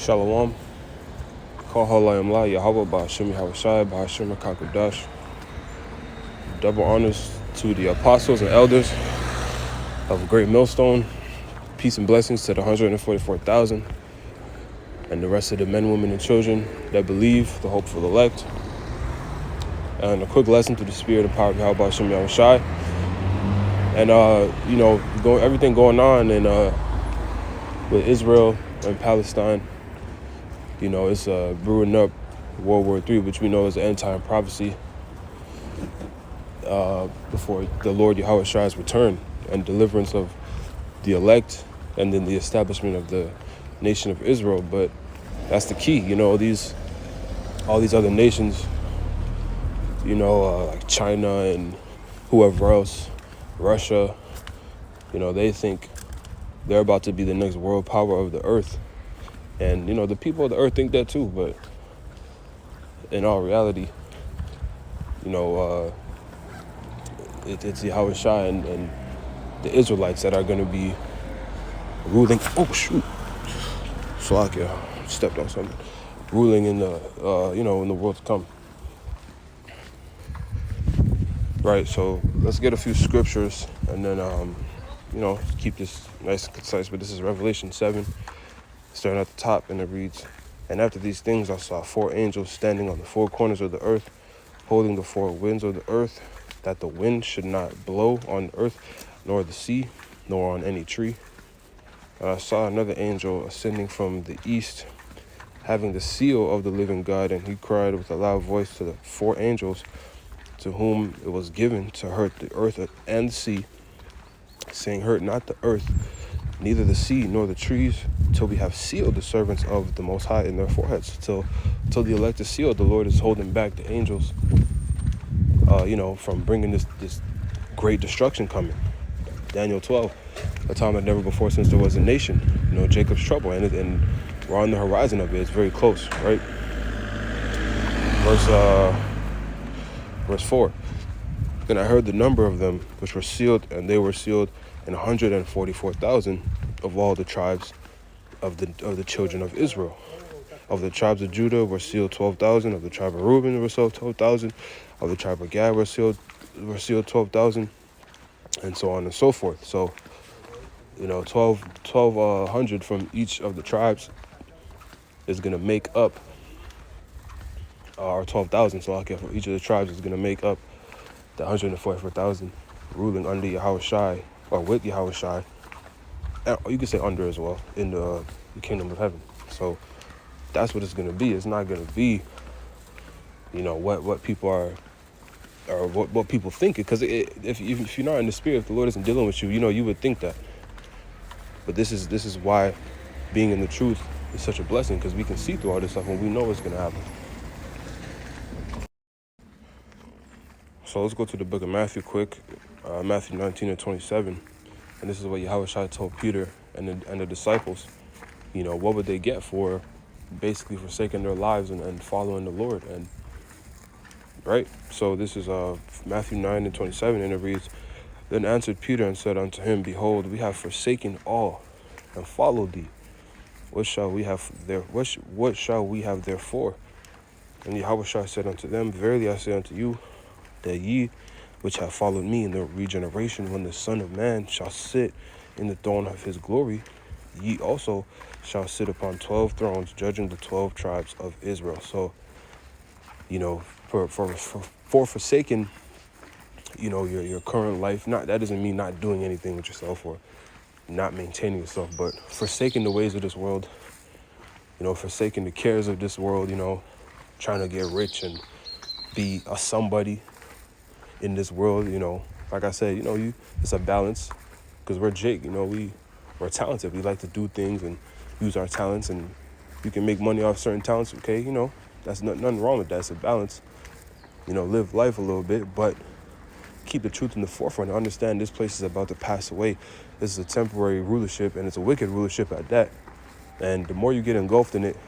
Shalom. Call Halayim La Yahweh Ba'ashim Yahushai Ba'ashim HaKakodash. Double honors to the apostles and elders of a great millstone. Peace and blessings to the 144,000 and the rest of the men, women, and children that believe, the hopeful elect. And a quick lesson to the spirit and power of Yahweh Ba'ashim Yahushai. And everything going on in with Israel and Palestine. It's brewing up World War III, which we know is the end-time prophecy before the Lord Yahweh's return and deliverance of the elect and then the establishment of the nation of Israel. But that's the key, all these other nations, like China and whoever else, Russia, they think they're about to be the next world power of the earth. And, the people of the earth think that too, but in all reality, it's Yahushua and the Israelites that are going to be ruling. Oh, shoot. Slakia, stepped on something. Ruling in the, in the world to come. Right, so let's get a few scriptures and then, keep this nice and concise. But this is Revelation 7. Starting at the top, and it reads, "And after these things I saw 4 angels standing on the 4 corners of the earth, holding the 4 winds of the earth, that the wind should not blow on the earth, nor the sea, nor on any tree. And I saw another angel ascending from the east, having the seal of the living God, and he cried with a loud voice to the 4 angels, to whom it was given to hurt the earth and the sea, saying, Hurt not the earth, neither the sea nor the trees, till we have sealed the servants of the Most High in their foreheads." Till the elect is sealed, the Lord is holding back the angels, from bringing this great destruction coming. Daniel 12, a time like never before since there was a nation. Jacob's trouble, and we're on the horizon of it. It's very close, right? Verse 4. "Then I heard the number of them which were sealed, and they were sealed in 144,000 of all the tribes of the children of Israel. Of the tribes of Judah were sealed 12,000. Of the tribe of Reuben were sealed 12,000. Of the tribe of Gad were sealed 12,000, and so on and so forth." So, 1,200 from each of the tribes is going to make up, or 12,000. So, for each of the tribes is going to make up the 144,000 ruling under Yahushai, or with Yahushai. You could say under as well, in the kingdom of heaven. So that's what it's going to be. It's not going to be, what people are, or what people think. Because if you're not in the spirit, if the Lord isn't dealing with you, you would think that. But this is why being in the truth is such a blessing, because we can see through all this stuff and we know what's going to happen. So let's go to the book of Matthew quick, Matthew 19 and 27. And this is what Yahushua told Peter and the disciples. What would they get for basically forsaking their lives and following the Lord? And right? So this is Matthew 9 and 27, and it reads, "Then answered Peter and said unto him, Behold, we have forsaken all and followed thee. What shall we have therefore? And Yahushua said unto them, Verily I say unto you, that ye which have followed me in the regeneration, when the Son of Man shall sit in the throne of his glory, ye also shall sit upon 12 thrones, judging the 12 tribes of Israel." So, for forsaking, your current life, that doesn't mean not doing anything with yourself or not maintaining yourself, but forsaking the ways of this world, forsaking the cares of this world, trying to get rich and be a somebody in this world. Like I said, it's a balance, because we're Jake, we're talented. We like to do things and use our talents, and you can make money off certain talents. Okay, that's nothing wrong with that. It's a balance. Live life a little bit, but keep the truth in the forefront and understand this place is about to pass away. This is a temporary rulership, and it's a wicked rulership at that. And the more you get engulfed in it,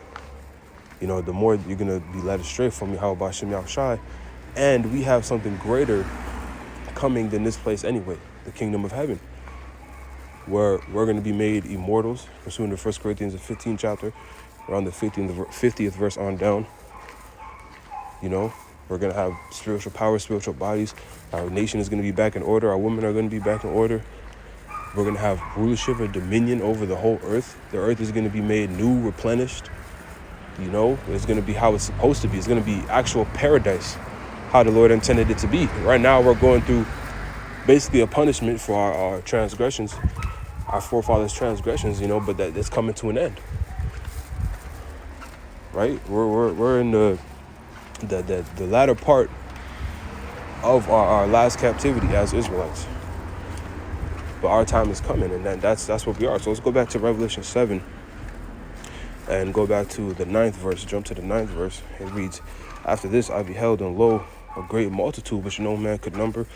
the more you're going to be led astray from Yahweh Ba'ashim Yahushai. And we have something greater coming than this place anyway, the kingdom of heaven. where we're going to be made immortals, pursuant to 1 Corinthians, the 15th chapter, around the 50th verse on down. You know, we're going to have spiritual power, spiritual bodies. Our nation is going to be back in order. Our women are going to be back in order. We're going to have rulership and dominion over the whole earth. The earth is going to be made new, replenished. You know, it's going to be how it's supposed to be. It's going to be actual paradise, how the Lord intended it to be. Right now, we're going through basically a punishment for our transgressions, our forefathers' transgressions, you know, but that's coming to an end. Right? We're in the latter part of our last captivity as Israelites. But our time is coming, and that's what we are. So let's go back to Revelation 7 and go back to the 9th verse. Jump to the 9th verse. It reads, "After this I beheld, and lo, a great multitude which no man could number,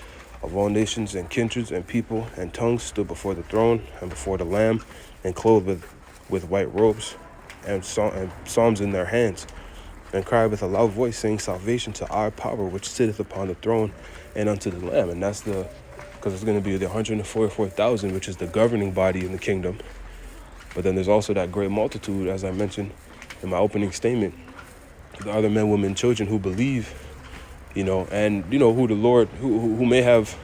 of all nations and kindreds and people and tongues, stood before the throne and before the Lamb, and clothed with white robes, and psalms in their hands, and cried with a loud voice, saying, Salvation to our power which sitteth upon the throne, and unto the Lamb." And that's because it's going to be the 144,000, which is the governing body in the kingdom. But then there's also that great multitude, as I mentioned in my opening statement, the other men, women, children who believe, you know, and, you know, who the Lord, who may have,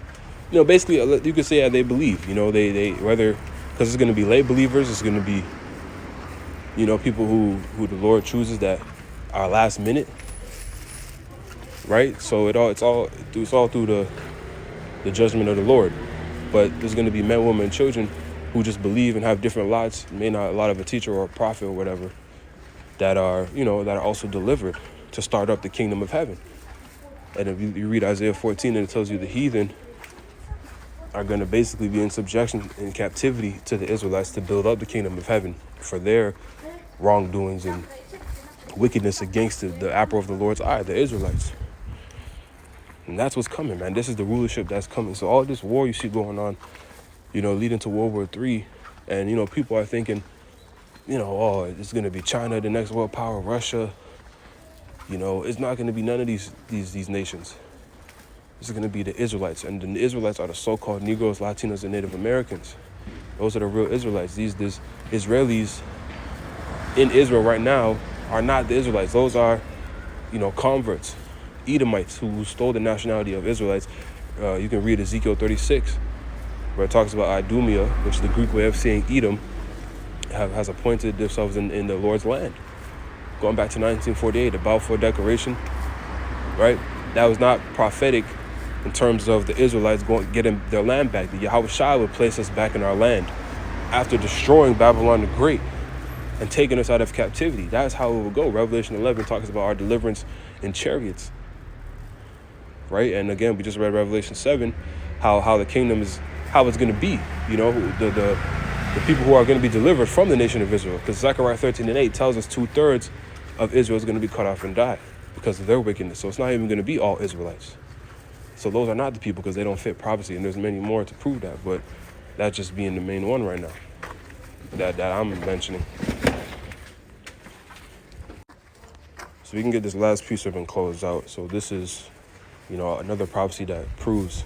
you know, basically, you could say they believe, you know, they whether, because it's going to be lay believers, it's going to be, you know, people who the Lord chooses that are last minute, right? So it's all through the judgment of the Lord. But there's going to be men, women, and children who just believe and have different lots, may not a lot of a teacher or a prophet or whatever, that are, you know, that are also delivered to start up the kingdom of heaven. And if you read Isaiah 14, and it tells you the heathen are going to basically be in subjection, in captivity to the Israelites to build up the kingdom of heaven for their wrongdoings and wickedness against the apple of the Lord's eye, the Israelites. And that's what's coming, man. This is the rulership that's coming. So all this war you see going on, you know, leading to World War III, and, you know, people are thinking, you know, oh, it's going to be China, the next world power, Russia. You know, it's not going to be none of these nations. It's going to be the Israelites. And the Israelites are the so-called Negros, Latinos, and Native Americans. Those are the real Israelites. These Israelis in Israel right now are not the Israelites. Those are, you know, converts, Edomites who stole the nationality of Israelites. You can read Ezekiel 36, where it talks about Idumea, which is the Greek way of saying Edom, has appointed themselves in the Lord's land. Going back to 1948, the Balfour Declaration, right? That was not prophetic in terms of the Israelites getting their land back. The Yahushua would place us back in our land after destroying Babylon the Great and taking us out of captivity. That's how it will go. Revelation 11 talks about our deliverance in chariots, right? And again, we just read Revelation 7, how the kingdom is, how it's going to be, you know, the people who are going to be delivered from the nation of Israel. Because Zechariah 13:8 tells us 2/3 of Israel is going to be cut off and die because of their wickedness. So it's not even going to be all Israelites. So those are not the people, because they don't fit prophecy, and there's many more to prove that. But that's just being the main one right now that I'm mentioning. So we can get this last piece of and close out. So this is, you know, another prophecy that proves,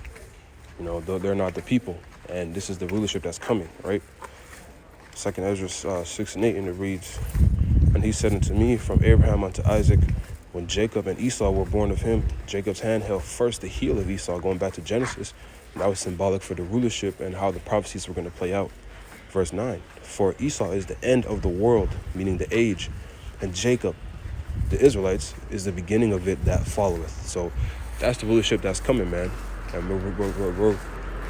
you know, they're not the people, and this is the rulership that's coming, right? 2 Ezra 6 and 8, and it reads, "And he said unto me, from Abraham unto Isaac, when Jacob and Esau were born of him, Jacob's hand held first the heel of Esau," going back to Genesis. And that was symbolic for the rulership and how the prophecies were going to play out. Verse 9, "For Esau is the end of the world," meaning the age, "and Jacob, the Israelites, is the beginning of it that followeth." So that's the rulership that's coming, man. And we're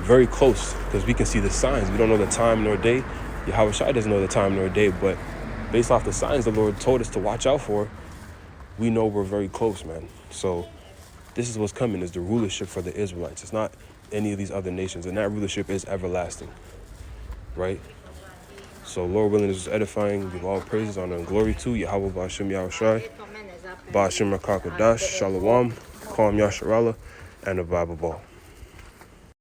very close, because we can see the signs. We don't know the time nor day. Yahushua doesn't know the time nor day, but based off the signs the Lord told us to watch out for, we know we're very close, man. So this is what's coming, is the rulership for the Israelites. It's not any of these other nations, and that rulership is everlasting, right? So Lord willing, this is edifying. Give all praises, honor, and glory to Yahweh Ba'ashem Yahushai, Ba'ashem Rakakadash, Shalom, Kwam Yasharala, and the Bible Ball.